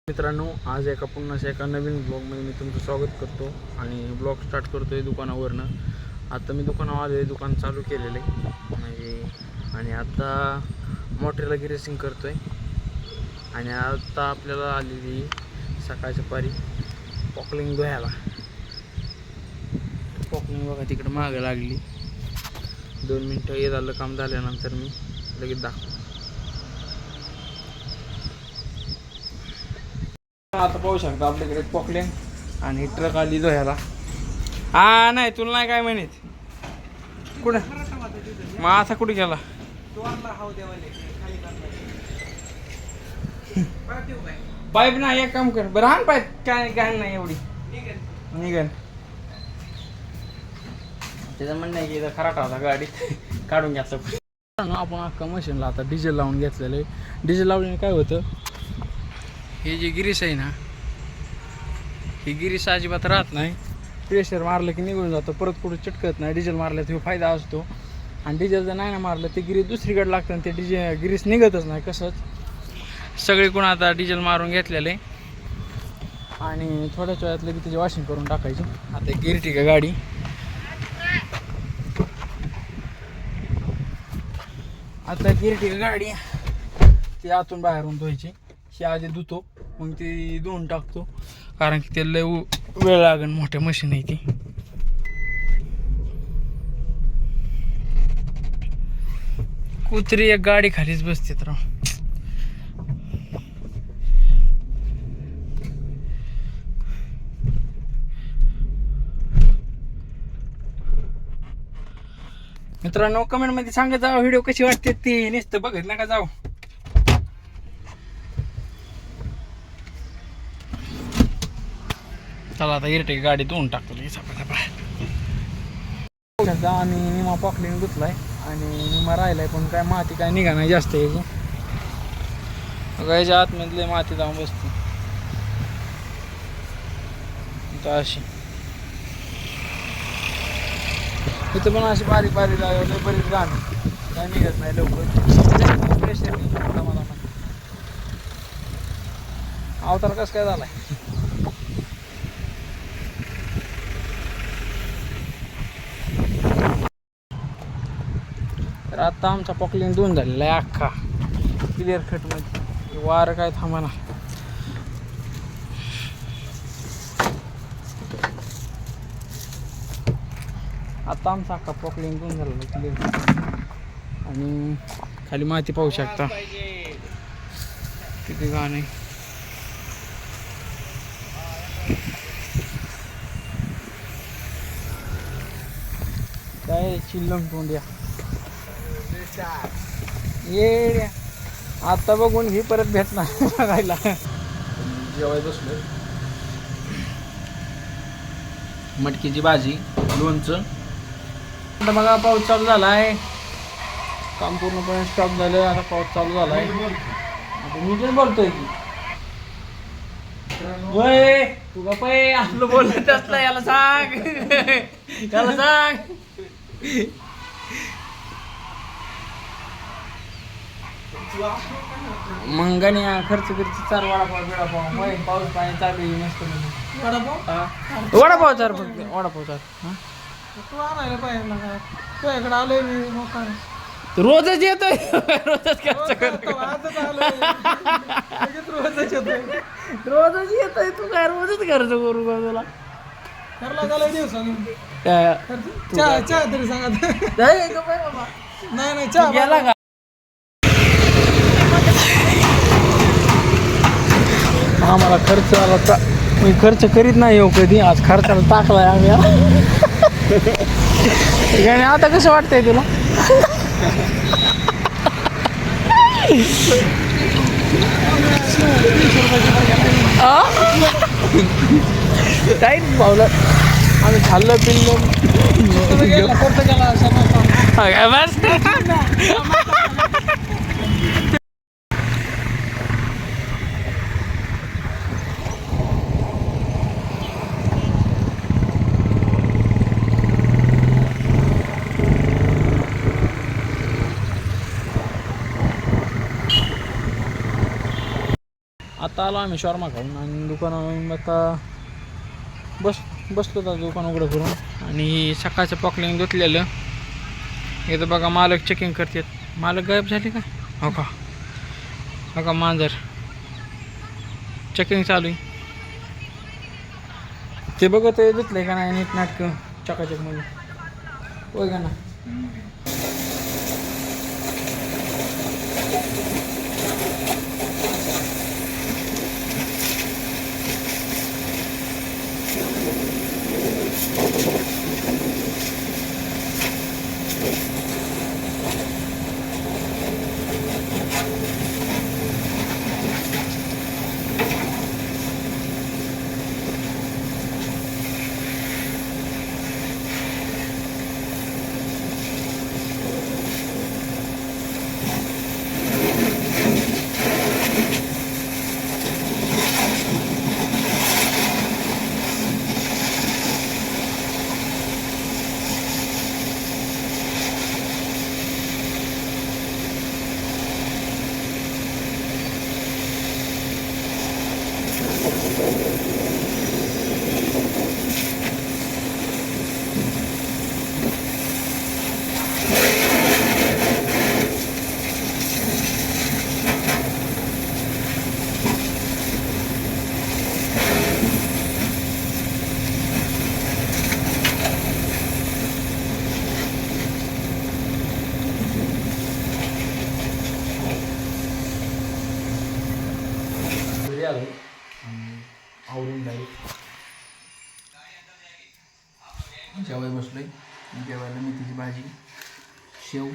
मित्रांनो, आज पुन्हा नवीन ब्लॉगमध्ये मी तुमचं स्वागत करतो आणि ब्लॉग स्टार्ट करतोय दुकानावरनं. आता मी दुकानावर आले, दुकान चालू केलेलं आहे आणि आता मोटरला गिरेसिंग करतोय. आणि आता आपल्याला आलेली सकाळच्या पारी पॉकलिंग धुवायला. पॉकलिंग बघा तिकडे मागं लागली. 2 मिनटं हे झालं काम झाल्यानंतर मी लगेच दाखवतो. आता पाहू शकता आपल्याकडे पॉकलिंग आणि ट्रक आली धुवायला. नाही तुला नाही काय म्हणत. कुठं मग आता कुठे गेला? पाईप नाही, एक काम कर बरं, हान पाईप काय घाल नाही एवढी निघन. त्याचं म्हणणं आहे की इथं खराटा होता, गाडी काढून घ्यायचं. आपण अख्खा मशीनला आता डिझेल लावून घेतलेलं आहे. डिझेल लावल्याने काय होतं, हे जे गिरीस आहे ना, ही गिरीस अजिबात राहत नाही. प्रेशर मारलं की निघून जातं, परत कुठं चिटकत नाही. डिझेल मारलं तर फायदा असतो. आणि डिझेल जर नाही ना मारलं ते गिरीस दुसरीकडे लागतं आणि ते गिरीस निघतच नाही. कसंच सगळीकडून आता डिझेल मारून घेतलेलं आहे आणि थोड्याच वेळात लगेच त्याची वॉशिंग करून टाकायची. आता गिरटी गाडी गाडी ती आतून बाहेरून धुवायची. ही आधी धुतो, मग ती धुवून टाकतो, कारण की ते लय वेळ लागेल. मोठ्या मशीन आहे ती. कुत्री एक गाडी खालीच बसते तर मित्रांनो, कमेंट मध्ये सांगा जाऊ व्हिडिओ कशी वाटते ती. नुसतं बघत नका जाऊ. चला आता इरटे गाडी धुवून टाकतो. आम्ही निमा पॉकलिंग धुतलाय आणि निमा राहिलाय, पण काय माती काय निघा नाही जास्त याची. याच्या आतमधले माती जाऊन बसते अशी. इथं पण अशी बारीक बारीक लागली, बरीच घाण काय निघत नाही लवकर. प्रेशर मला अवतार कसं काय झालाय. तर आता आमचा पॉकलिंग धुवून झालेला आहे अख्खा क्लिअर कटमध्ये. वारं काय थांबा ना. आता आमचा अख्खा पॉकलिंग धुवून झालेला आहे क्लिअर. आणि खाली माती पाहू शकता किती घाण आहे. काय चिल्लम तोंड्या ये. आता बघून ही परत भेटणार बघायला. जेवाय बसलोय. मटकीची भाजी, लोणचं. आता बघा पाऊस चालू झाला आहे. काम पूर्णपणे स्टॉप झालं. आता पाऊस चालू झाला आहे. आता मी पण बोलतोय की वय तू बापा आपलं बोलत असलं. याला सांग याला सांग. मंगाने खर्च चार वडापाव बिडापाव. वय पाऊस पाणी चालू आहे मस्त मध्ये. वडापाव चार फक्त वडापाव चार. तू आणायला पाहिजे ना, तुझ्याकडे आलोय मी मोकार. रोजच येतोय. रोजच खर्च करतो. आजच आलोय, रोजच येतोय. रोजच येतोय. तू काय रोजच खर्च करू का तुला? ठरला झालाय दिवसाने. चहा तरी सांगा. नाही चहा गेला का? आम्हाला खर्च आला तर मी खर्च करीत नाही हो कधी. आज खर्चाला टाकलाय आम्ही. आता कसं वाटतंय तुला? काही पावलं आम्ही खाल्लं पिल्लं खर्च केला बस. आता आलो आम्ही शॉर्मा खाऊन आणि दुकानावर आता बसलो होता दुकान उघडं करून आणि सकाळचं पॉकलिंग धुतलेलं. इथं बघा मालक चेकिंग करतात. मालक गायब झाले का? हो का, हो का, मांजर चेकिंग चालू आहे. ते बघत धुतलंय का नाही नीट नाटकं चकाचकमध्ये होय का ना. आलो आणि आवरून डायरेक्ट जेवायला बसलोय. जेवायला मेथीची भाजी, शेव